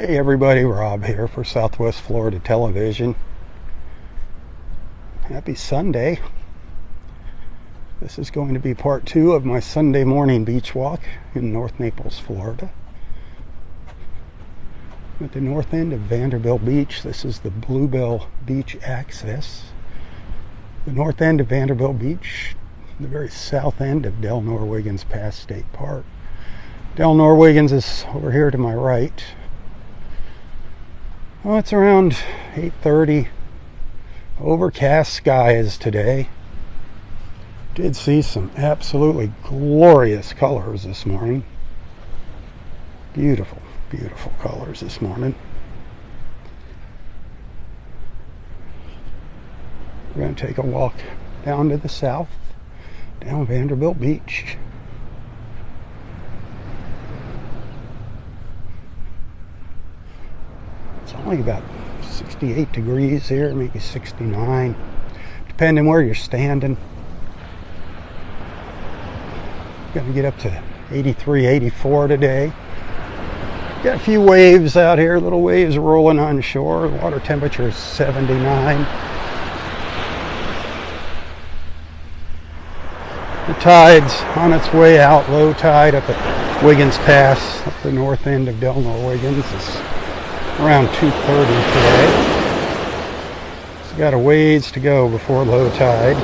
Hey everybody, Rob here for Southwest Florida Television. Happy Sunday. This is going to be part 2 of my Sunday morning beach walk in North Naples, Florida. At the north end of Vanderbilt Beach, this is the Bluebell Beach access. The north end of Vanderbilt Beach, the very south end of Del Norwiggins Pass State Park. Del Norwiggins is over here to my right. Well, it's around 8:30. Overcast skies today. Did see some absolutely glorious colors this morning. Beautiful, beautiful colors this morning. We're going to take a walk down to the south, down Vanderbilt Beach. It's only about 68 degrees here, maybe 69, depending where you're standing. Going to get up to 83, 84 today. Got a few waves out here, little waves rolling on shore. The water temperature is 79. The tide's on its way out, low tide up at Wiggins Pass, up the north end of Del Norwiggins. Is around 2:30 today. It's got a ways to go before low tide.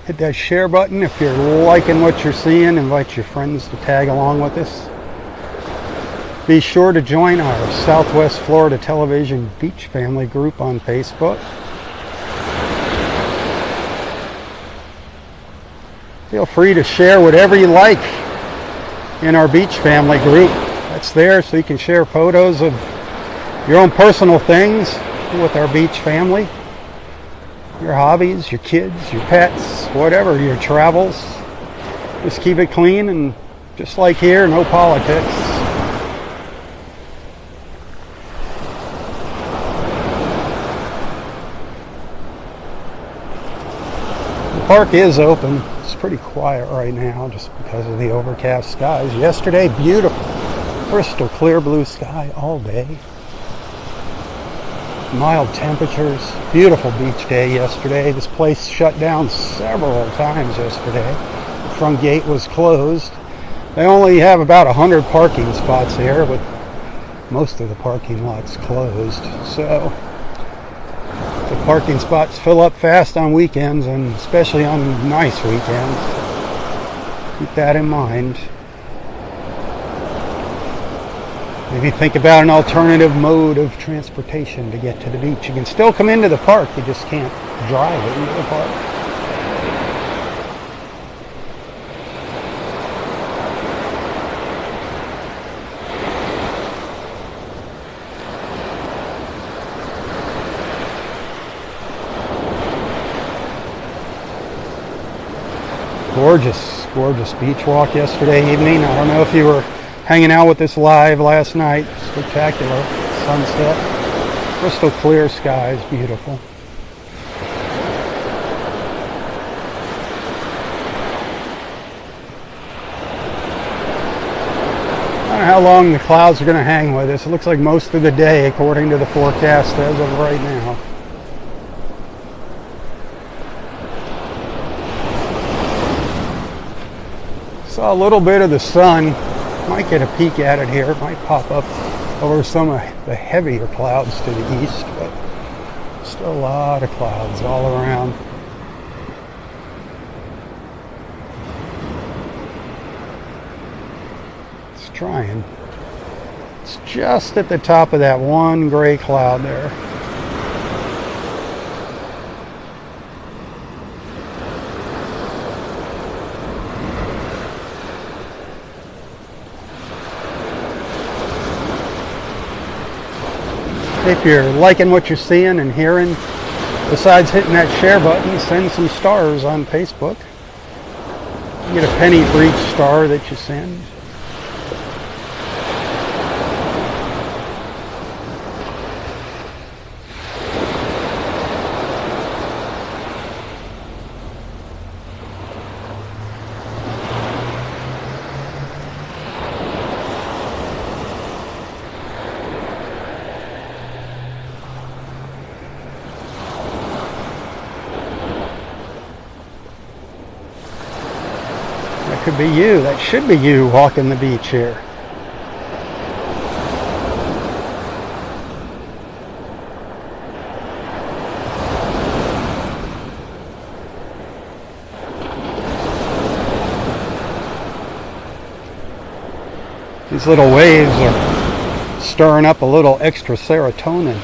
Hit that share button if you're liking what you're seeing. Invite your friends to tag along with us. Be sure to join our Southwest Florida Television Beach Family group on Facebook. Feel free to share whatever you like in our beach family group. That's there so you can share photos of your own personal things with our beach family, your hobbies, your kids, your pets, whatever, your travels. Just keep it clean, and just like here, no politics. The park is open. It's pretty quiet right now just because of the overcast skies. Yesterday, beautiful, crystal clear blue sky all day. Mild temperatures, beautiful beach day yesterday. This place shut down several times yesterday. The front gate was closed. They only have about 100 parking spots here, with most of the parking lots closed. So the parking spots fill up fast on weekends, and especially on nice weekends. Keep that in mind. Maybe think about an alternative mode of transportation to get to the beach. You can still come into the park, you just can't drive it into the park. Gorgeous, gorgeous beach walk yesterday evening. I don't know if you were hanging out with us live last night. Spectacular sunset. Crystal clear skies, beautiful. I don't know how long the clouds are going to hang with us. It looks like most of the day, according to the forecast as of right now. Saw a little bit of the sun. Might get a peek at it here. It might pop up over some of the heavier clouds to the east, but still a lot of clouds all around. It's trying. It's just at the top of that one gray cloud there. If you're liking what you're seeing and hearing, besides hitting that share button, send some stars on Facebook. You get a penny for each star that you send. could be you. That should be you walking the beach here. These little waves are stirring up a little extra serotonin.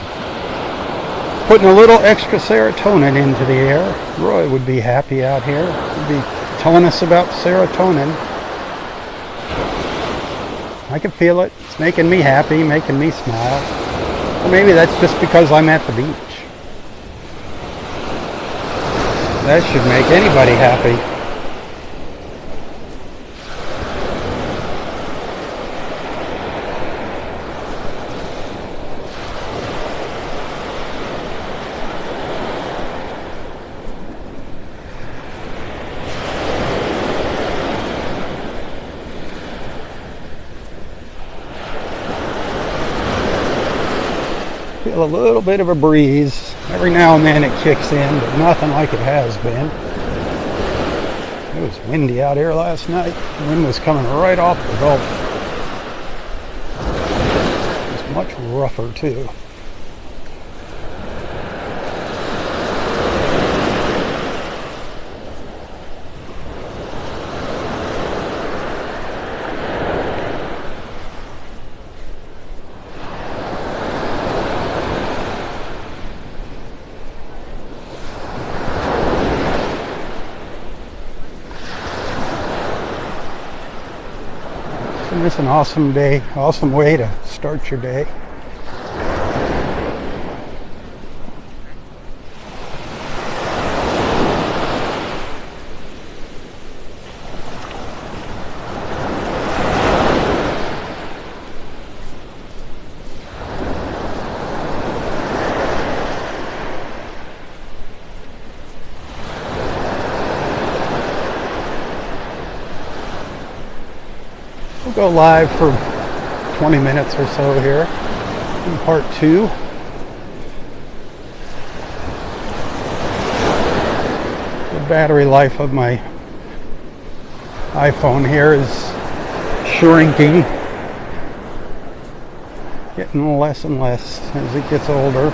Putting a little extra serotonin into the air. Roy would be happy out here. He'd be telling us about serotonin. I can feel it. It's making me happy, making me smile. Or maybe that's just because I'm at the beach. That should make anybody happy. Feel a little bit of a breeze. Every now and then it kicks in, but nothing like it has been. It was windy out here last night. The wind was coming right off the Gulf. It was much rougher too. It's an awesome day, awesome way to start your day. We'll go live for 20 minutes or so here in part 2. The battery life of my iPhone here is shrinking, getting less and less as it gets older.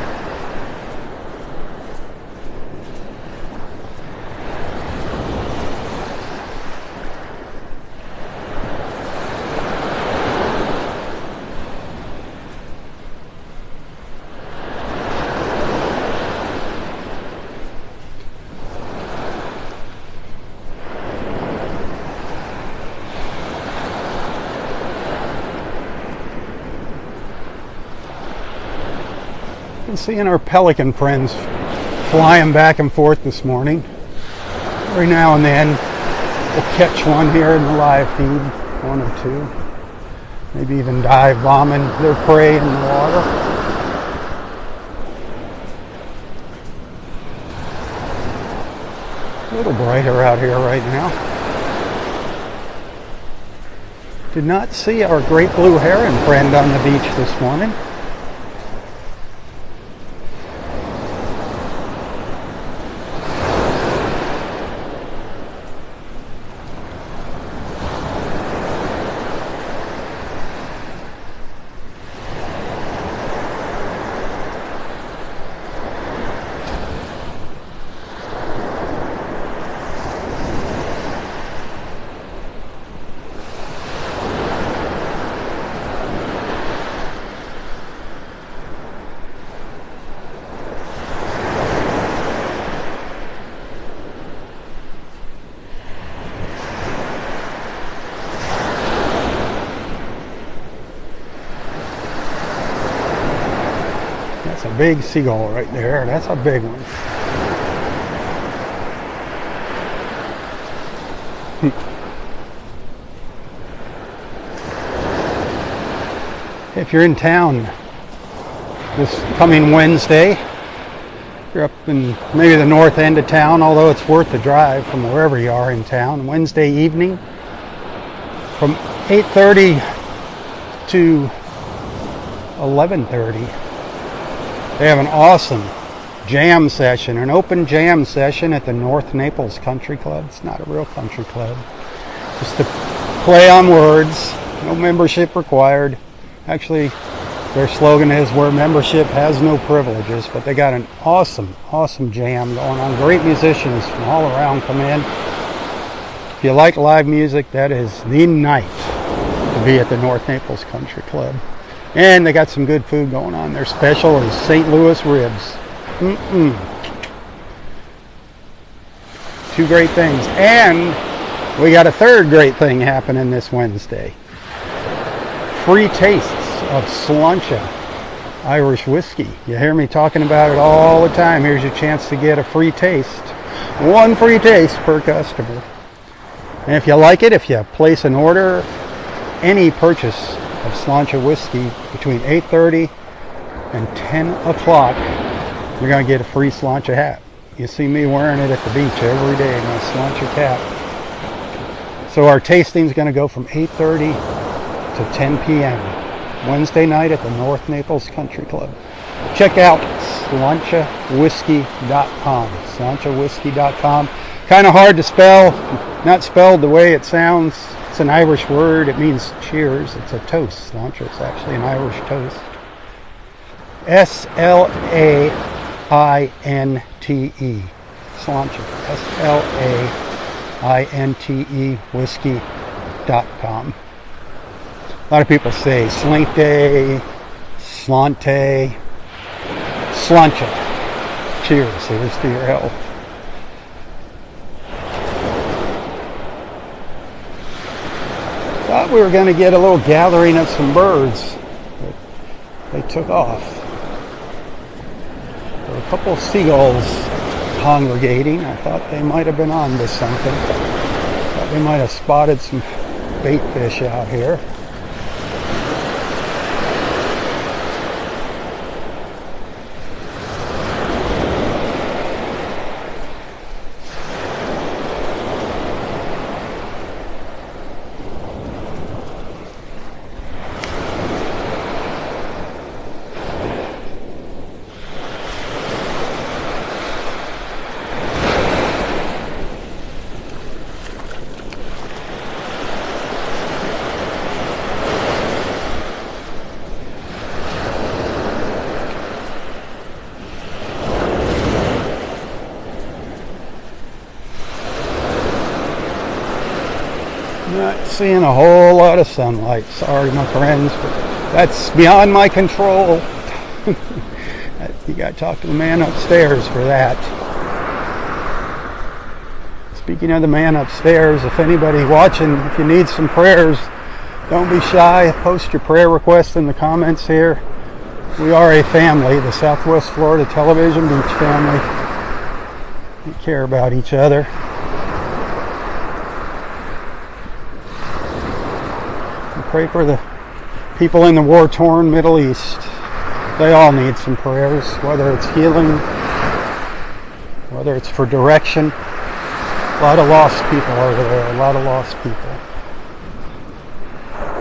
Seeing our pelican friends flying back and forth this morning. Every now and then we'll catch one here in the live feed, one or two. Maybe even dive bombing their prey in the water. A little brighter out here right now. Did not see our great blue heron friend on the beach this morning. That's a big seagull right there. That's a big one. If you're in town this coming Wednesday, you're up in maybe the north end of town, although it's worth the drive from wherever you are in town. Wednesday evening from 8:30 to 11:30. They have an awesome jam session, an open jam session at the North Naples Country Club. It's not a real country club. Just to play on words. No membership required. Actually, their slogan is where membership has no privileges, but they got an awesome jam going on. Great musicians from all around come in. If you like live music, that is the night to be at the North Naples Country Club. And they got some good food going on. Their special is St. Louis ribs. Two great things. And we got a third great thing happening this Wednesday. Free tastes of Sláinte Irish whiskey. You hear me talking about it all the time. Here's your chance to get a free taste. One free taste per customer. And if you like it, if you place an order, any purchase of Sláinte whiskey between 8:30 and 10 o'clock, you're going to get a free Sláinte hat. You see me wearing it at the beach every day, my Sláinte cap. So our tasting is going to go from 8:30 to 10 p.m. Wednesday night at the North Naples Country Club. Check out SláinteWhiskey.com. SláinteWhiskey.com. Kind of hard to spell. Not spelled the way it sounds. It's an Irish word. It means cheers. It's a toast. Sláinte is actually an Irish toast. Slainte. Sláinte. Slainte whiskey.com. A lot of people say Sláinte, Sláinte, Sláinte. Cheers. Here's to your health. Thought we were going to get a little gathering of some birds, but they took off. There were a couple of seagulls congregating. I thought they might have been on to something. Thought they might have spotted some bait fish out here. Not seeing a whole lot of sunlight. Sorry, my friends, but that's beyond my control. You got to talk to the man upstairs for that. Speaking of the man upstairs, if anybody watching, if you need some prayers, don't be shy. Post your prayer requests in the comments here. We are a family, the Southwest Florida Television Beach family. We care about each other. Pray for the people in the war-torn Middle East. They all need some prayers, whether it's healing, whether it's for direction. A lot of lost people over there, a lot of lost people.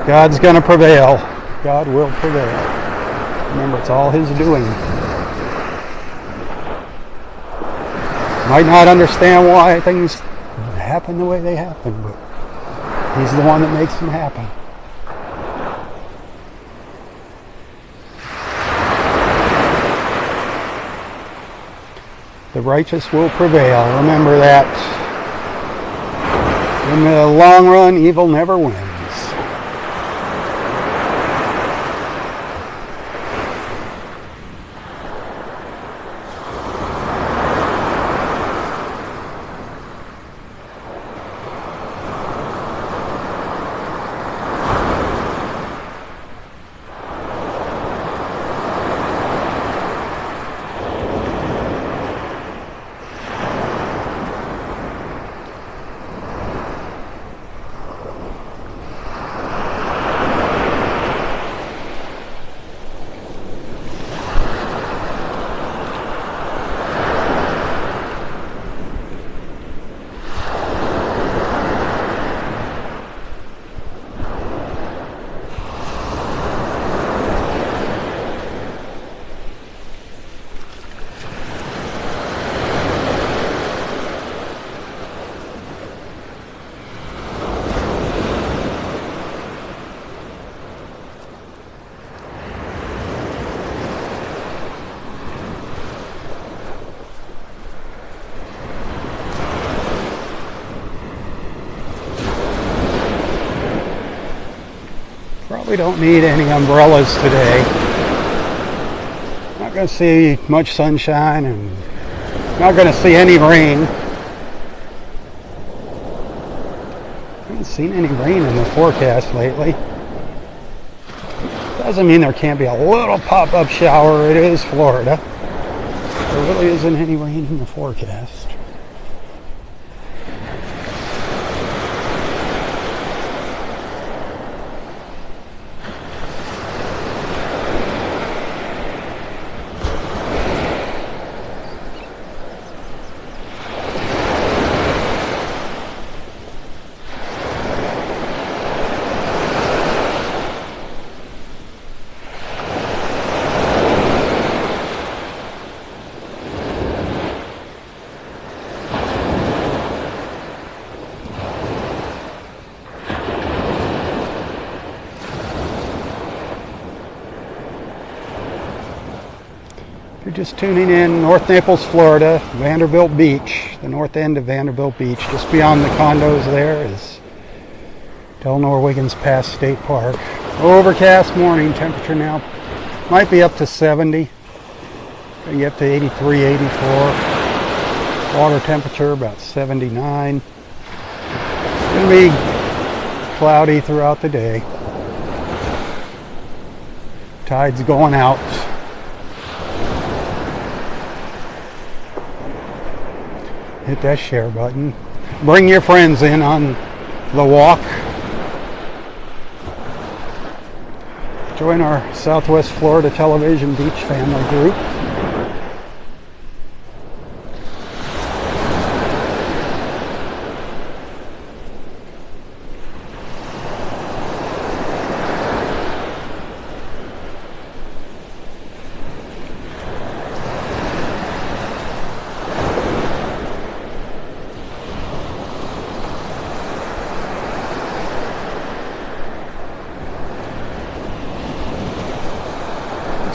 God's going to prevail. God will prevail. Remember, it's all His doing. Might not understand why things happen the way they happen, but He's the one that makes them happen. The righteous will prevail. Remember that. In the long run, evil never wins. We don't need any umbrellas today. Not going to see much sunshine and not going to see any rain. Haven't seen any rain in the forecast lately. Doesn't mean there can't be a little pop-up shower. It is Florida. There really isn't any rain in the forecast. If you're just tuning in, North Naples, Florida, Vanderbilt Beach, the north end of Vanderbilt Beach, just beyond the condos there is Delnor Wiggins Pass State Park. Overcast morning, temperature now might be up to 70, going to get up to 83, 84. Water temperature about 79. It's going to be cloudy throughout the day. Tide's going out. Hit that share button. Bring your friends in on the walk. Join our Southwest Florida Television Beach family group.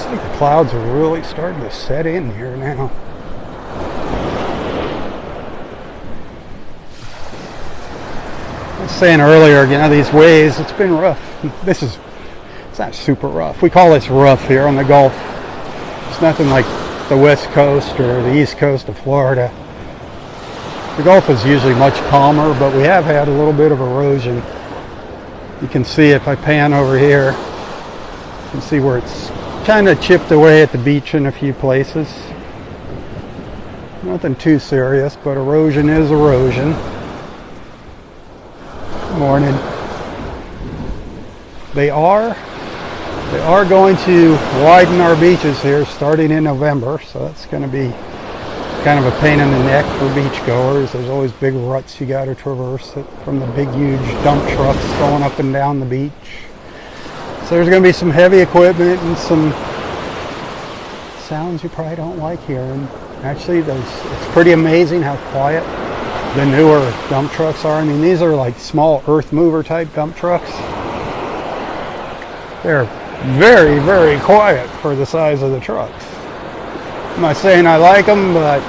The clouds are really starting to set in here now. I was saying earlier, you know, these waves, it's been rough. It's not super rough. We call this rough here on the Gulf. It's nothing like the West Coast or the East Coast of Florida. The Gulf is usually much calmer, but we have had a little bit of erosion. You can see if I pan over here, you can see where it's kind of chipped away at the beach in a few places. Nothing too serious, but erosion is erosion. Good morning. They are going to widen our beaches here starting in November, so that's going to be kind of a pain in the neck for beachgoers. There's always big ruts you got to traverse from the big huge dump trucks going up and down the beach. So there's going to be some heavy equipment and some sounds you probably don't like hearing. Actually, it's pretty amazing how quiet the newer dump trucks are. I mean, these are like small earth mover type dump trucks. They're very, very quiet for the size of the trucks. I'm not saying I like them, but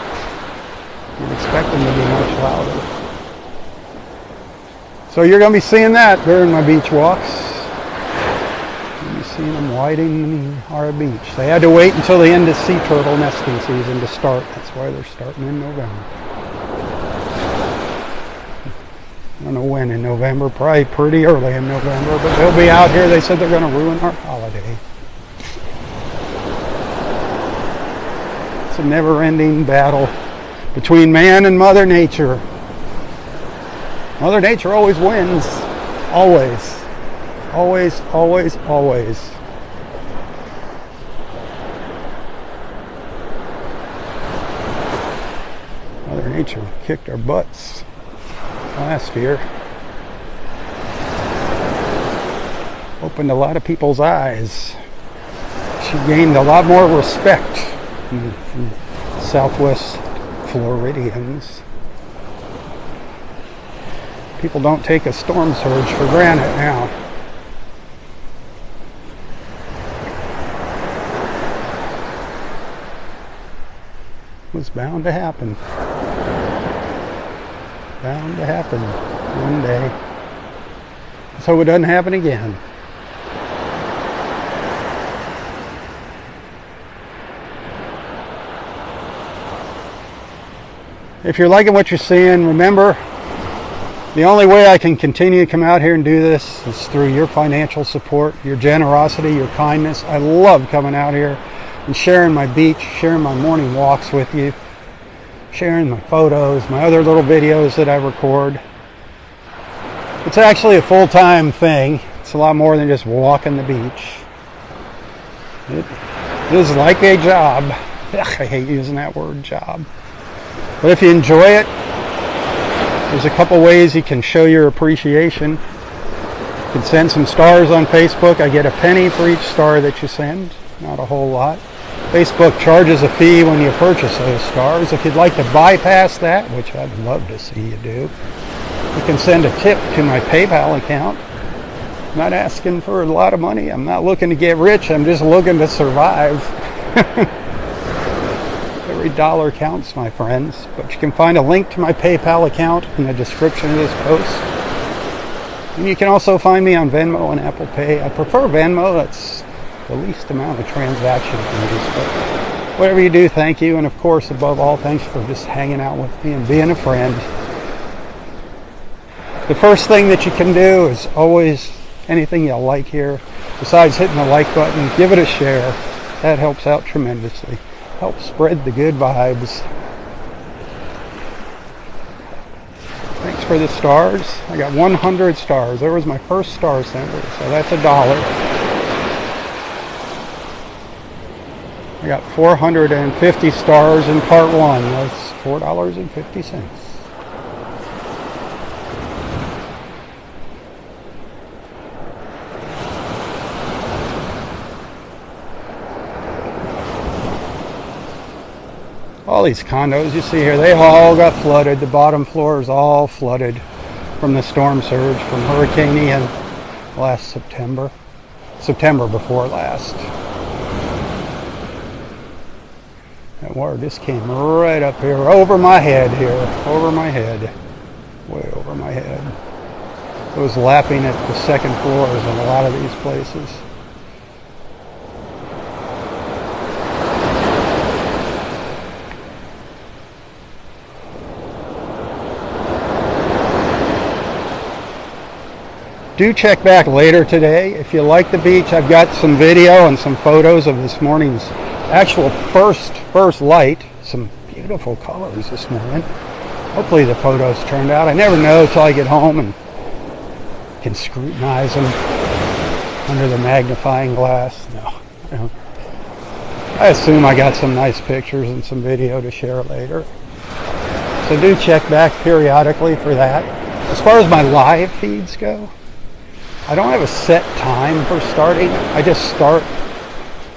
you'd expect them to be much louder. So you're going to be seeing that during my beach walks. Seeing them widening our beach. They had to wait until the end of sea turtle nesting season to start. That's why they're starting in November. I don't know when in November, probably pretty early in November, but they'll be out here. They said they're going to ruin our holiday. It's a never-ending battle between man and Mother Nature. Mother Nature always wins. Always. Always, always, always. Mother Nature kicked our butts last year. Opened a lot of people's eyes. She gained a lot more respect from Southwest Floridians. People don't take a storm surge for granted now. Was bound to happen. Bound to happen one day. So it doesn't happen again. If you're liking what you're seeing, remember, the only way I can continue to come out here and do this is through your financial support, your generosity, your kindness. I love coming out here and sharing my beach, sharing my morning walks with you, sharing my photos, my other little videos that I record. It's actually a full-time thing. It's a lot more than just walking the beach. It is like a job. Ugh, I hate using that word, job. But if you enjoy it, there's a couple ways you can show your appreciation. You can send some stars on Facebook. I get a penny for each star that you send. Not a whole lot. Facebook charges a fee when you purchase those stars. If you'd like to bypass that, which I'd love to see you do, you can send a tip to my PayPal account. I'm not asking for a lot of money. I'm not looking to get rich. I'm just looking to survive. Every dollar counts, my friends. But you can find a link to my PayPal account in the description of this post. And you can also find me on Venmo and Apple Pay. I prefer Venmo. That's the least amount of transaction fees. But whatever you do, thank you. And of course, above all, thanks for just hanging out with me and being a friend. The first thing that you can do is always anything you like here, besides hitting the like button, give it a share. That helps out tremendously. Helps spread the good vibes. Thanks for the stars. I got 100 stars. There was my first star symbol, so that's $1. I got 450 stars in part 1. That's $4.50. All these condos you see here, they all got flooded. The bottom floor is all flooded from the storm surge from Hurricane Ian last September before last. That water just came right up here, over my head here, over my head, way over my head. It was lapping at the second floors in a lot of these places. Do check back later today. If you like the beach, I've got some video and some photos of this morning's actual first light. Some beautiful colors this morning. Hopefully the photos turned out. I never know till I get home and can scrutinize them under the magnifying glass. No, I assume I got some nice pictures and some video to share later. So do check back periodically for that. As far as my live feeds go, I don't have a set time for starting. I just start.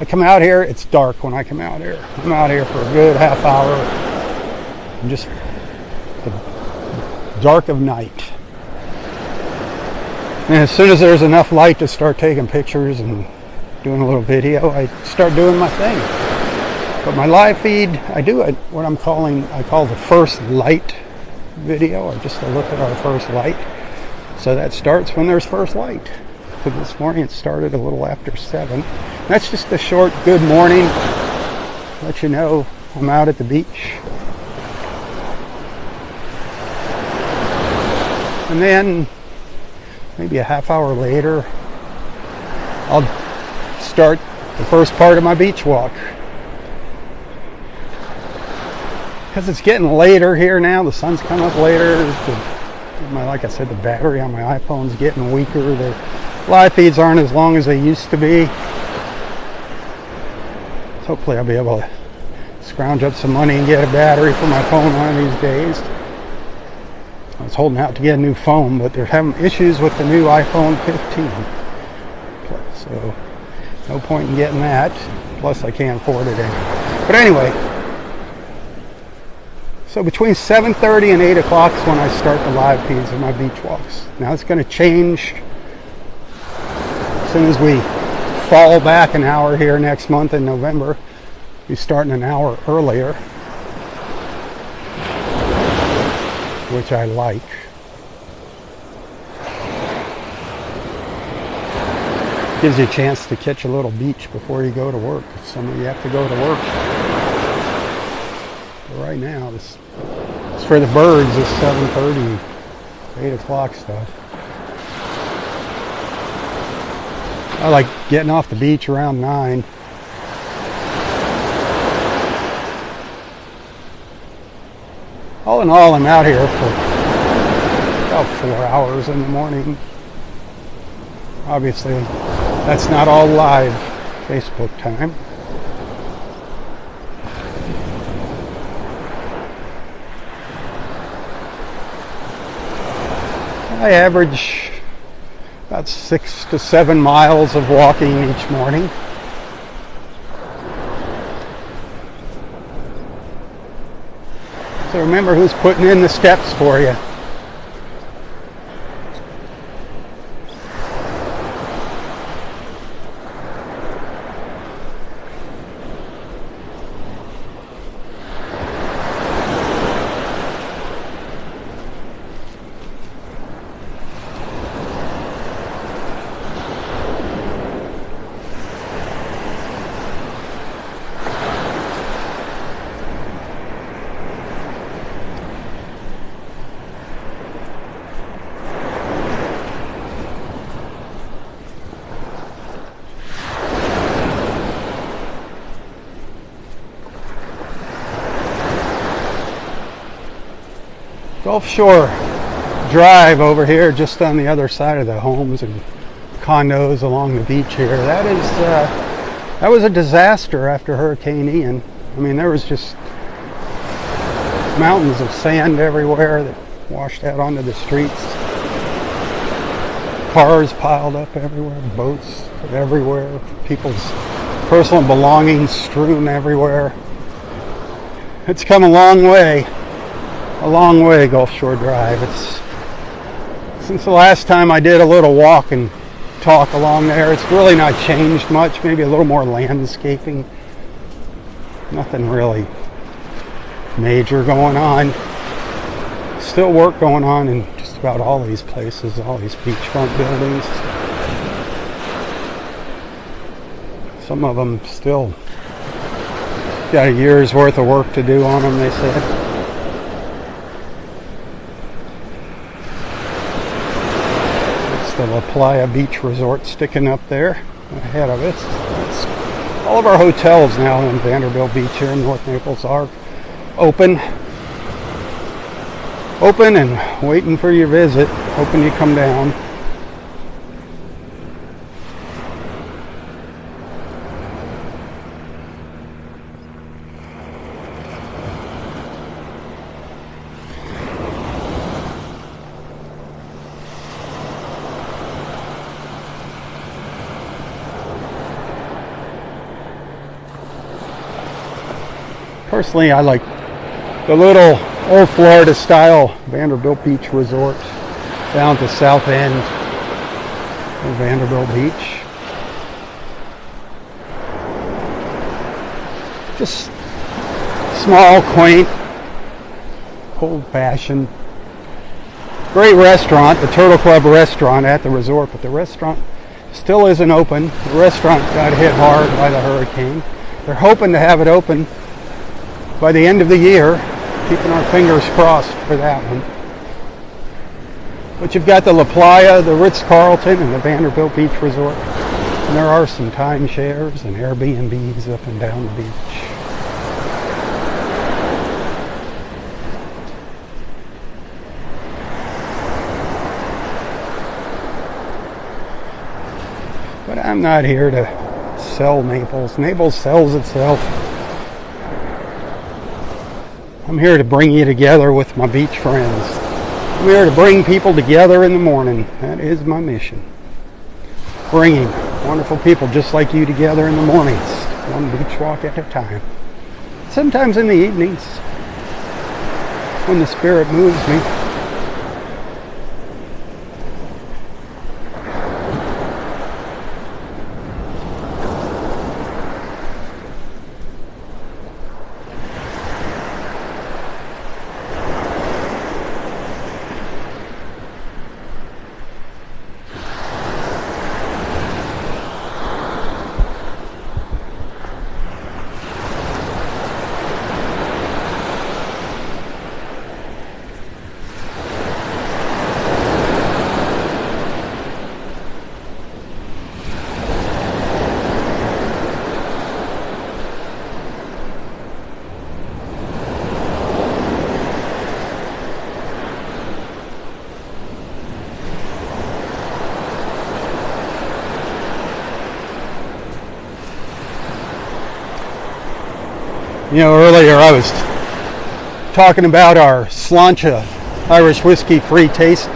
I come out here, it's dark when I come out here. I'm out here for a good half hour. I'm just the dark of night. And as soon as there's enough light to start taking pictures and doing a little video, I start doing my thing. But my live feed, I do what I call the first light video, or just a look at our first light. So that starts when there's first light. So this morning it started a little after 7. That's just a short good morning. Let you know I'm out at the beach. And then maybe a half hour later, I'll start the first part of my beach walk. Because it's getting later here now, the sun's coming up later. Like I said, the battery on my iPhone's getting weaker. The live feeds aren't as long as they used to be. So hopefully I'll be able to scrounge up some money and get a battery for my phone one of these days. I was holding out to get a new phone, but they're having issues with the new iPhone 15. So no point in getting that. Plus I can't afford it anyway. But anyway, so between 7:30 and 8 o'clock is when I start the live feeds of my beach walks. Now it's going to change as soon as we fall back an hour here next month in November. We're starting an hour earlier, which I like. Gives you a chance to catch a little beach before you go to work. Some of you have to go to work. Right now, this It's for the birds, this 7:30, 8 o'clock stuff. I like getting off the beach around 9. All in all, I'm out here for about 4 hours in the morning. Obviously, that's not all live Facebook time. I average about 6 to 7 miles of walking each morning. So remember who's putting in the steps for you. Gulf Shore Drive over here, just on the other side of the homes and condos along the beach here. That was a disaster after Hurricane Ian. I mean, there was just mountains of sand everywhere that washed out onto the streets. Cars piled up everywhere, boats everywhere, people's personal belongings strewn everywhere. It's come a long way, Gulf Shore Drive. It's since the last time I did a little walk and talk along there, it's really not changed much. Maybe a little more landscaping. Nothing really major going on. Still work going on in just about all these places, all these beachfront buildings. Some of them still got a year's worth of work to do on them, they said. The La Playa Beach Resort sticking up there ahead of it. All of our hotels now in Vanderbilt Beach here in North Naples are open and waiting for your visit, hoping you come down. Personally, I like the little old Florida style Vanderbilt Beach Resort down at the south end of Vanderbilt Beach. Just small, quaint, old-fashioned. Great restaurant, the Turtle Club restaurant at the resort, but the restaurant still isn't open. The restaurant got hit hard by the hurricane. They're hoping to have it open by the end of the year, keeping our fingers crossed for that one. But you've got the La Playa, the Ritz-Carlton, and the Vanderbilt Beach Resort. And there are some timeshares and Airbnbs up and down the beach. But I'm not here to sell Naples. Naples sells itself. I'm here to bring you together with my beach friends. I'm here to bring people together in the morning. That is my mission. Bringing wonderful people just like you together in the mornings, one beach walk at a time. Sometimes in the evenings, when the spirit moves me. You know, earlier I was talking about our Sláinte Irish whiskey free taste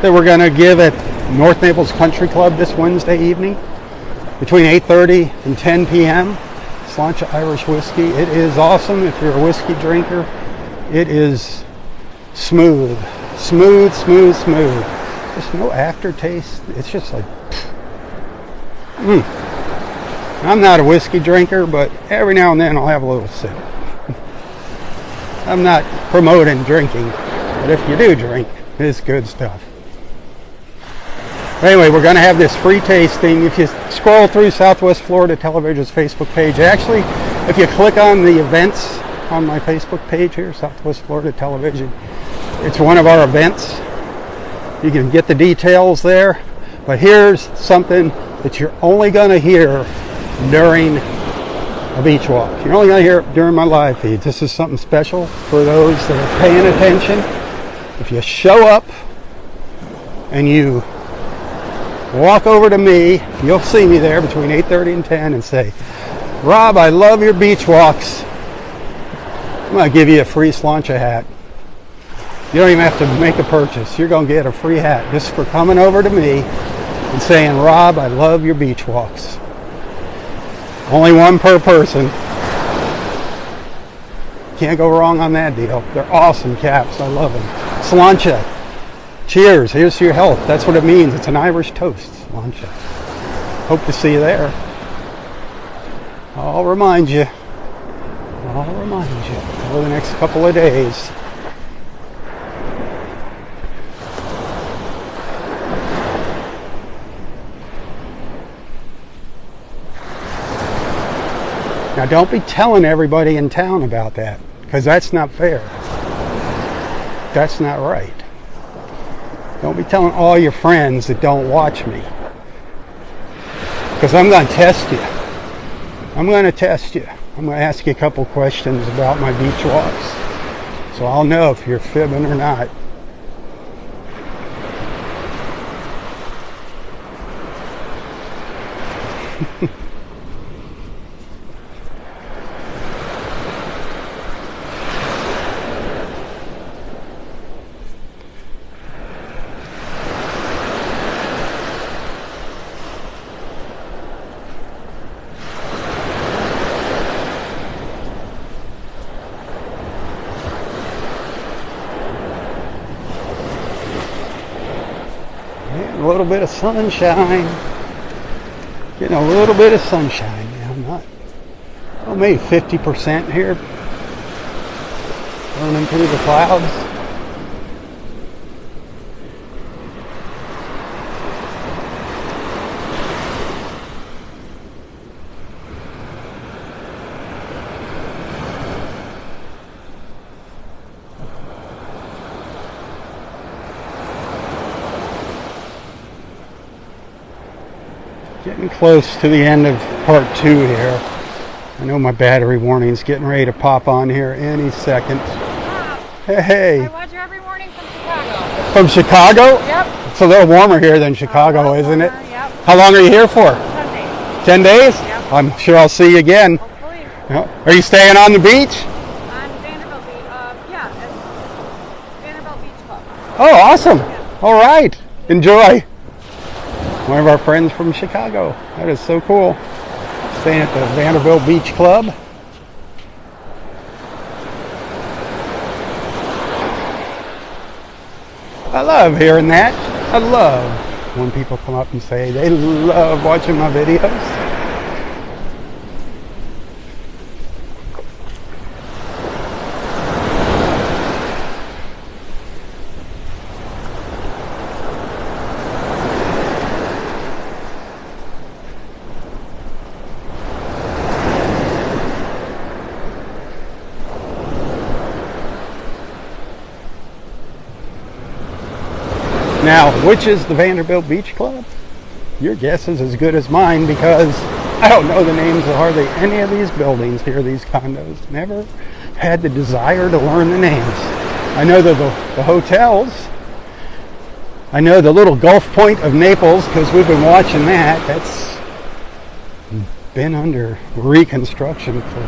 that we're going to give at North Naples Country Club this Wednesday evening between 8:30 and 10 p.m. Sláinte Irish whiskey. It is awesome if you're a whiskey drinker. It is smooth. There's no aftertaste. It's just like, I'm not a whiskey drinker, but every now and then I'll have a little sip. I'm not promoting drinking, but if you do drink, it's good stuff. Anyway, we're going to have this free tasting. If you scroll through Southwest Florida Television's Facebook page, actually, if you click on the events on my Facebook page here, Southwest Florida Television, it's one of our events. You can get the details there. But here's something that you're only going to hear during a beach walk. You're only going to hear it during my live feed. This is something special for those that are paying attention. If you show up and you walk over to me, you'll see me there between 8:30 and 10 and say, Rob, I love your beach walks. I'm going to give you a free Sláinte hat. You don't even have to make a purchase. You're going to get a free hat just for coming over to me and saying, Rob, I love your beach walks. Only one per person. Can't go wrong on that deal. They're awesome caps. I love them. Sláinte. Cheers. Here's to your health. That's what it means. It's an Irish toast. Sláinte. Hope to see you there. I'll remind you over the next couple of days. Now don't be telling everybody in town about that, because that's not fair. That's not right. Don't be telling all your friends that don't watch me, because I'm going to test you. I'm going to ask you a couple questions about my beach walks, so I'll know if you're fibbing or not. A little bit of sunshine. Getting a little bit of sunshine now. Not, maybe 50% here. Burning through the clouds. Getting close to the end of part 2 here. I know my battery warning's getting ready to pop on here any second. Hey. I watch you every morning from Chicago. From Chicago? Yep. It's a little warmer here than Chicago, isn't it? Yep. How long are you here for? 10 days. 10 days? Yep. I'm sure I'll see you again. Hopefully. Are you staying on the beach? On Vanderbilt Beach. Yeah, at Vanderbilt Beach Club. Oh, awesome. Yeah. All right. Enjoy. One of our friends from Chicago. That is so cool. Staying at the Vanderbilt Beach Club. I love hearing that. I love when people come up and say they love watching my videos. Now, which is the Vanderbilt Beach Club? Your guess is as good as mine, because I don't know the names of hardly any of these buildings here, these condos. Never had the desire to learn the names. I know the hotels. I know the little Gulf Point of Naples, because we've been watching that. That's been under reconstruction for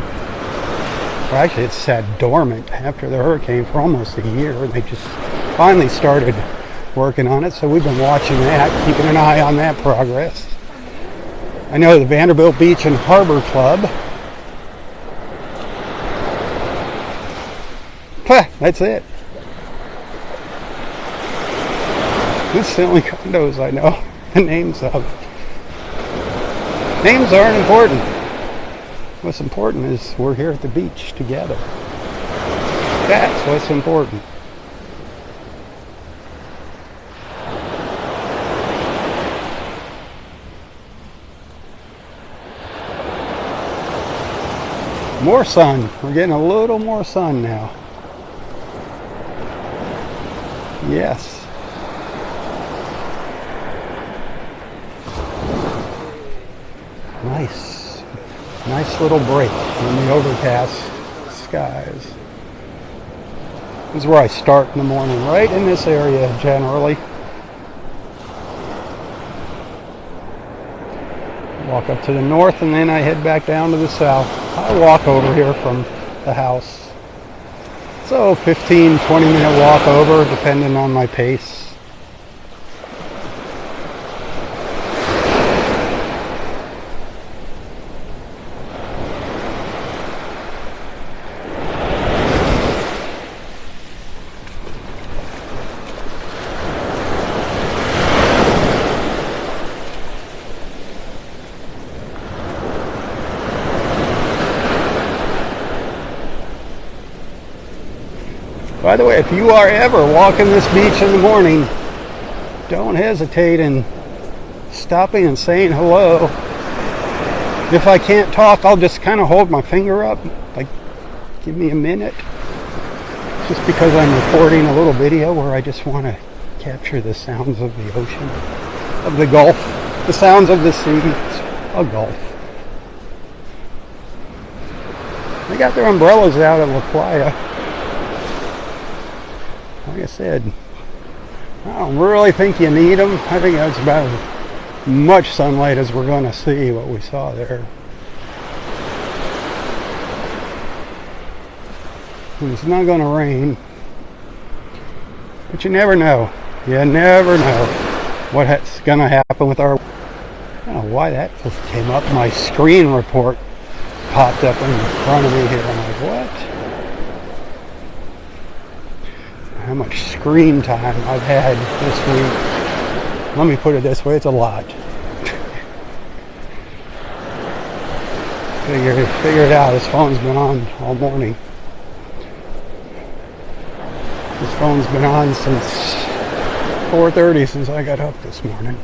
Well, actually, it sat dormant after the hurricane for almost a year. They just finally started working on it, so we've been watching that, keeping an eye on that progress. I know the Vanderbilt Beach and Harbor Club. That's it. This is the only condos I know the names of. Names aren't important. What's important is we're here at the beach together. That's what's important. More sun. We're getting a little more sun now. Yes. Nice little break in the overcast skies. This is where I start in the morning, right in this area generally. Walk up to the north and then I head back down to the south. I walk over here from the house. So 15, 20-minute walk over depending on my pace. By the way, if you are ever walking this beach in the morning, don't hesitate in stopping and saying hello. If I can't talk, I'll just kind of hold my finger up, like, give me a minute. Just because I'm recording a little video where I just want to capture the sounds of the ocean, of the Gulf, the sounds of the sea, a Gulf. They got their umbrellas out at La Playa. Like I said, I don't really think you need them. I think that's about as much sunlight as we're going to see what we saw there. And it's not going to rain. But you never know. You never know what's going to happen with our... I don't know why that just came up. My screen report popped up in front of me here. I'm like, what? How much screen time I've had this week. Let me put it this way, it's a lot. Figure it out, this phone's been on all morning. This phone's been on since 4:30 since I got up this morning.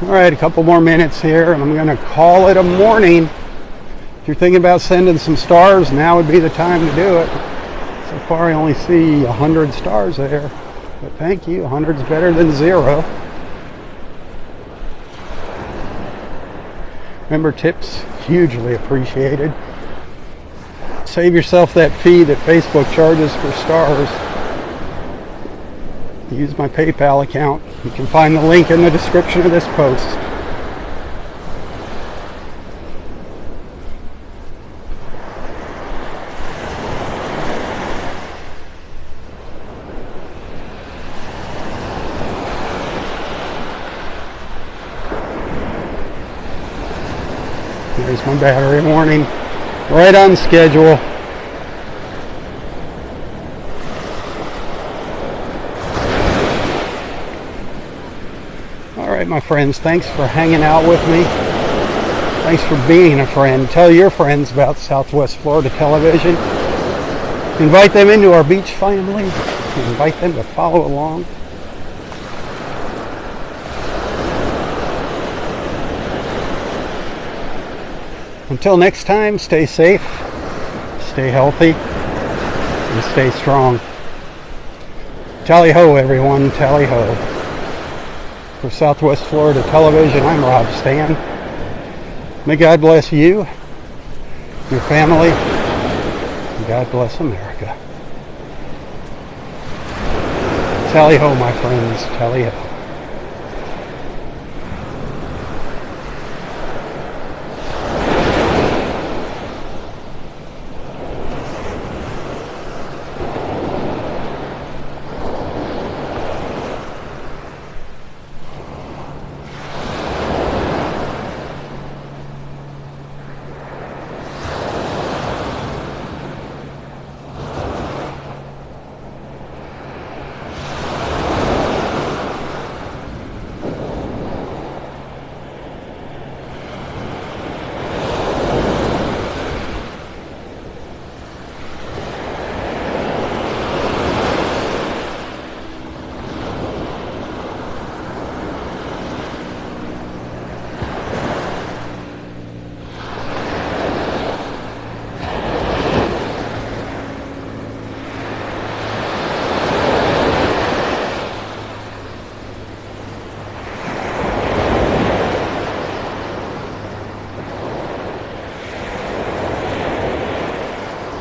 Alright, a couple more minutes here and I'm going to call it a morning. If you're thinking about sending some stars, now would be the time to do it. So far I only see 100 stars there. But thank you, 100's better than 0. Remember, tips, hugely appreciated. Save yourself that fee that Facebook charges for stars. Use my PayPal account. You can find the link in the description of this post. There's my battery warning. Right on schedule. Alright, my friends, thanks for hanging out with me. Thanks for being a friend. Tell your friends about Southwest Florida Television. Invite them into our beach family. Invite them to follow along. Until next time, stay safe, stay healthy, and stay strong. Tally ho, everyone, tally ho. For Southwest Florida Television, I'm Robb Stan. May God bless you your family. God bless America. Tally ho, my friends. Tally ho.